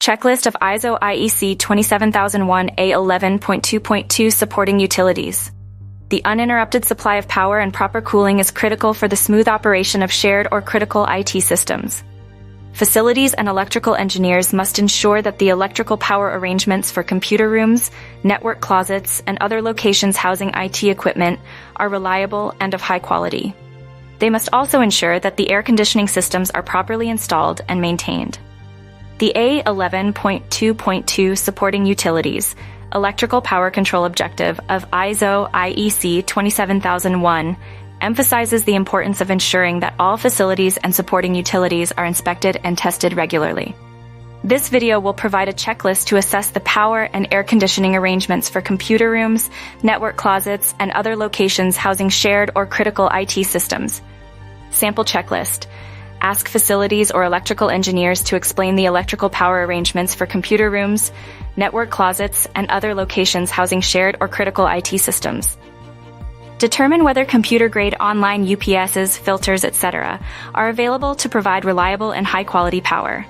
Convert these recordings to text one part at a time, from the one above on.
Checklist of ISO IEC 27001 A11.2.2 Supporting Utilities. The uninterrupted supply of power and proper cooling is critical for the smooth operation of shared or critical IT systems. Facilities and electrical engineers must ensure that the electrical power arrangements for computer rooms, network closets, and other locations housing IT equipment are reliable and of high quality. They must also ensure that the air conditioning systems are properly installed and maintained. The A11.2.2 Supporting Utilities Electrical Power Control Objective of ISO IEC 27001 emphasizes the importance of ensuring that all facilities and supporting utilities are inspected and tested regularly. This video will provide a checklist to assess the power and air conditioning arrangements for computer rooms, network closets, and other locations housing shared or critical IT systems. Sample checklist. Ask facilities or electrical engineers to explain the electrical power arrangements for computer rooms, network closets, and other locations housing shared or critical IT systems. Determine whether computer-grade online UPSs, filters, etc. are available to provide reliable and high-quality power.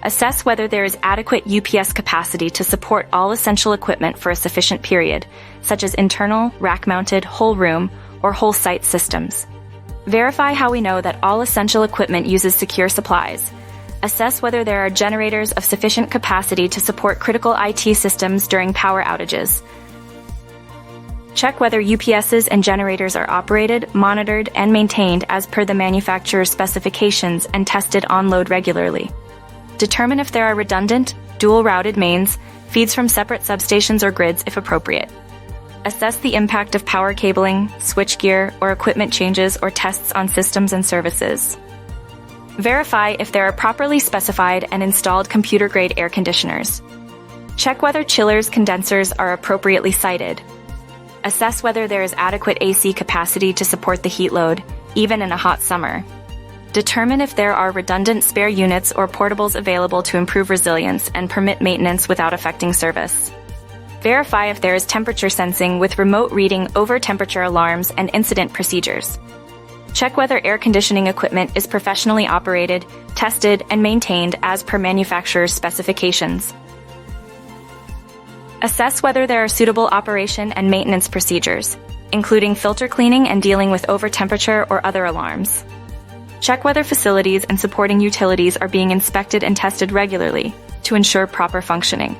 Assess whether there is adequate UPS capacity to support all essential equipment for a sufficient period, such as internal, rack-mounted, whole room, or whole site systems. Verify how we know that all essential equipment uses secure supplies. Assess whether there are generators of sufficient capacity to support critical IT systems during power outages. Check whether UPSs and generators are operated, monitored, and maintained as per the manufacturer's specifications and tested on load regularly. Determine if there are redundant, dual-routed mains, feeds from separate substations or grids if appropriate. Assess the impact of power cabling, switchgear, or equipment changes or tests on systems and services. Verify if there are properly specified and installed computer-grade air conditioners. Check whether chillers, condensers are appropriately sited. Assess whether there is adequate AC capacity to support the heat load, even in a hot summer. Determine if there are redundant spare units or portables available to improve resilience and permit maintenance without affecting service. Verify if there is temperature sensing with remote reading over temperature alarms and incident procedures. Check whether air conditioning equipment is professionally operated, tested, and maintained as per manufacturer's specifications. Assess whether there are suitable operation and maintenance procedures, including filter cleaning and dealing with over temperature or other alarms. Check whether facilities and supporting utilities are being inspected and tested regularly to ensure proper functioning.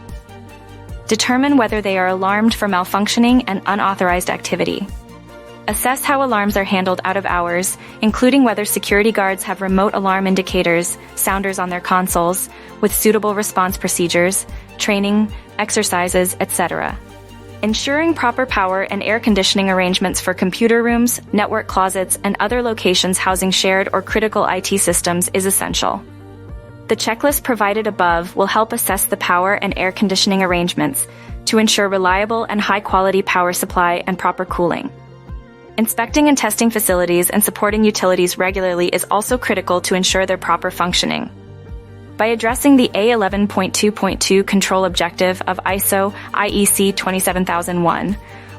Determine whether they are alarmed for malfunctioning and unauthorized activity. Assess how alarms are handled out of hours, including whether security guards have remote alarm indicators, sounders on their consoles, with suitable response procedures, training, exercises, etc. Ensuring proper power and air conditioning arrangements for computer rooms, network closets, and other locations housing shared or critical IT systems is essential. The checklist provided above will help assess the power and air conditioning arrangements to ensure reliable and high-quality power supply and proper cooling. Inspecting and testing facilities and supporting utilities regularly is also critical to ensure their proper functioning. By addressing the A11.2.2 control objective of ISO IEC 27001,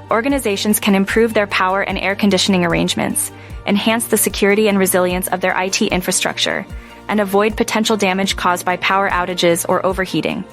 organizations can improve their power and air conditioning arrangements, enhance the security and resilience of their IT infrastructure, and avoid potential damage caused by power outages or overheating.